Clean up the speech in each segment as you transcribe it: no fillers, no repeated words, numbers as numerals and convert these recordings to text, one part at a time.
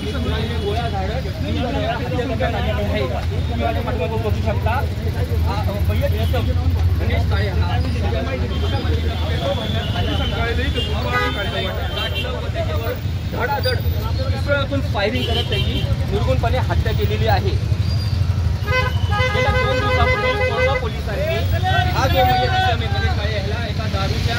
गोळ्या झाडं बघू शकता। गणेश काळे धडाधड पिस्तुलातून फायरिंग करत त्याची निर्गुणपणे हत्या केलेली आहे। गेल्या 2 दिवसापूर्वी कोंढवा पोलिसांनी हा जो गणेश काळे याला एका दारूच्या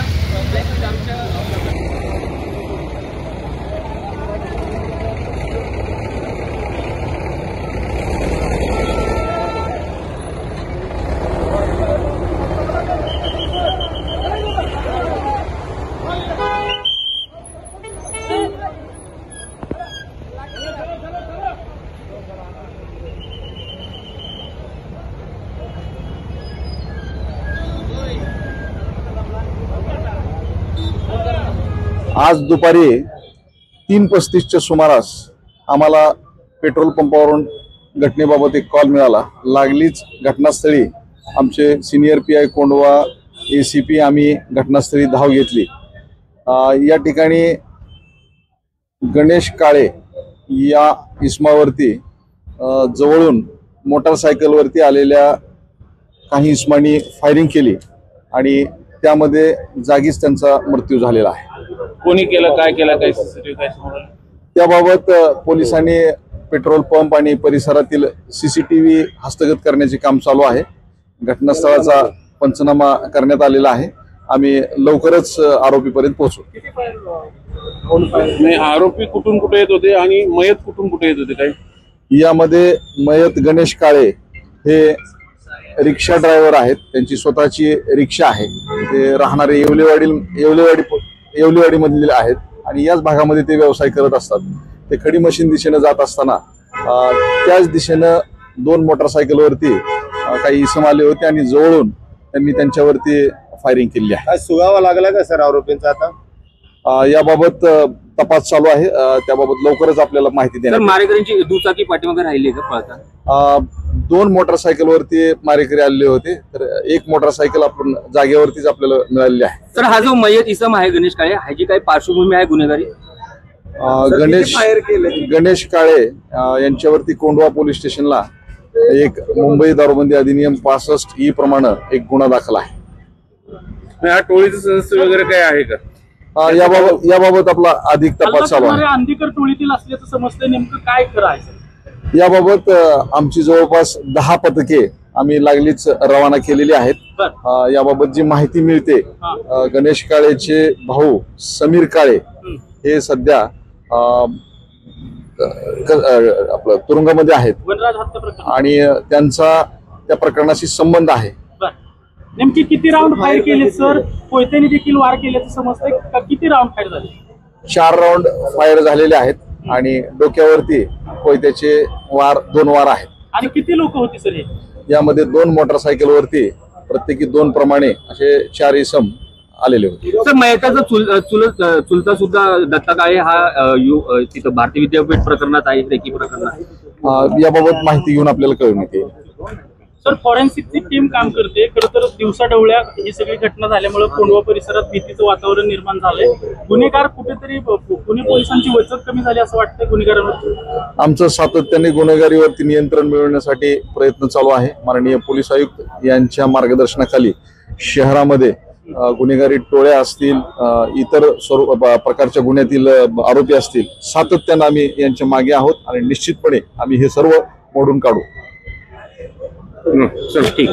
आज दुपारी 3:35च्या सुमारास आम्हाला पेट्रोल पंपावरून घटनेबाबत एक कॉल मिळाला। लागलीच घटनास्थळी आमचे सिनियर पीआय कोंढवा एसीपी आम्ही घटनास्थळी धाव घेतली। या ठिकाणी गणेश काळे या इसमावरती जवळून मोटारसायकलवरती आलेल्या काही इसमांनी फायरिंग केली आणि त्यामध्ये जागीच त्यांचा मृत्यू झालेला आहे। कोणी केलं, काय केलं, काय सीसीटीव्ही काय समोर आलं त्याबाबत पोलिसांनी पेट्रोल पंप आणि परिसरातील सीसीटीव्ही हस्तगत करण्याचे काम चालू आहे। घटनास्थळाचा पंचनामा करण्यात आलेला आहे। आम्ही लवकरच आरोपीपर्यंत पोहोचू। नाही, आरोपी कुठून कुठे येत होते आणि मयत कुठून कुठे येत होते काय? यामध्ये मयत गणेश काळे हे रिक्षा ड्रायव्हर आहेत। त्यांची स्वतःची रिक्षा आहे। ते राहणारे येवलेवाडी मधले आहेत आणि याच भागामध्ये ते व्यवसाय करत असतात। ते खडी मशीन दिशेने जात असताना त्याच दिशेने 2 मोटारसायकलवरती काही इसम आले होते आणि जवळून त्यांनी त्यांच्यावरती फायरिंग केली आहे। सुगावा लागला का सर आरोपींचा? आता याबाबत तपास चालू आहे। त्याबाबत लवकरच आपल्याला माहिती देणार। मारेकऱ्यांची दुचाकी पाठीमागे राहिली का पळता? 2 मोटारसायकलवरती मारेकरी आलेले होते, तर 1 मोटारसायकल आपण जागेवरतीच आपल्याला मिळालेली आहे। तर हा जो मयत इसम आहे गणेश काळे, ह्याची काही पार्श्वभूमी आहे गुन्हेगारी? गणेश काळे यांच्यावरती कोंढवा पोलीस स्टेशनला एक मुंबई दारूबंदी अधिनियम 65E प्रमाणे एक गुन्हा दाखल आहे। हा टोळीचे सदस्य वगैरे काय आहे का? याबाबत आपला अधिक तपास चालू आहे। अंधीकर टोळीतील असल्याचं समजतंय, नेमकं काय खरं आहे? याबाबत आमची जवळपास 10 पथके आम्ही लागलीच रवाना केलेली आहेत। याबाबत जी माहिती मिळते, गणेश काळेचे भाऊ समीर काळे हे सध्या आपलं तुरुंगामध्ये आहेत आणि त्यांचा त्या प्रकरणाशी संबंध आहे। नेमकी किती राऊंड फायर केले सर? कोयत्याने देखील वार केल्याचं समजतंय का? किती राऊंड फायर झाले? 4 राऊंड फायर झालेले आहेत आणि डोक्यावरती कोयत्याचे 2 वार आहेत। आणि किती लोक होते सर हे? यामध्ये 2 मोटारसायकलवरती प्रत्येकी 2 प्रमाणे असे 4 इसम आलेले होते। सर, मयताचा चुलता सुद्धा दत्ता काळे हा तिथं भारतीय विद्यापीठ प्रकरणात आहे, रेकी प्रकरणात। याबाबत माहिती घेऊन आपल्याला कळून येते। सर, फॉरेन्सिकची टीम काम करते। खरं तर दिवसाढवळ्या ही सगळी घटना झाल्यामुळे कोंढवा परिसरात भीतीचं वातावरण निर्माण झालंय। गुन्हेगार कुठेतरी पुणे पोलिसांची वचक कमी झाली असं वाटतंय गुन्हेगारांवर? आमचं सातत्याने गुन्हेगारीवरती नियंत्रण मिळवण्यासाठी प्रयत्न चालू आहे। माननीय पोलीस आयुक्त यांच्या मार्गदर्शनाखाली शहरामध्ये गुन्हेगारी टोळ्या असतील, इतर प्रकारच्या गुन्ह्यातील आरोपी असतील, सातत्याने आम्ही यांच्या मागे आहोत आणि निश्चितपणे आम्ही हे सर्व मोडून काढू। चल ठीक।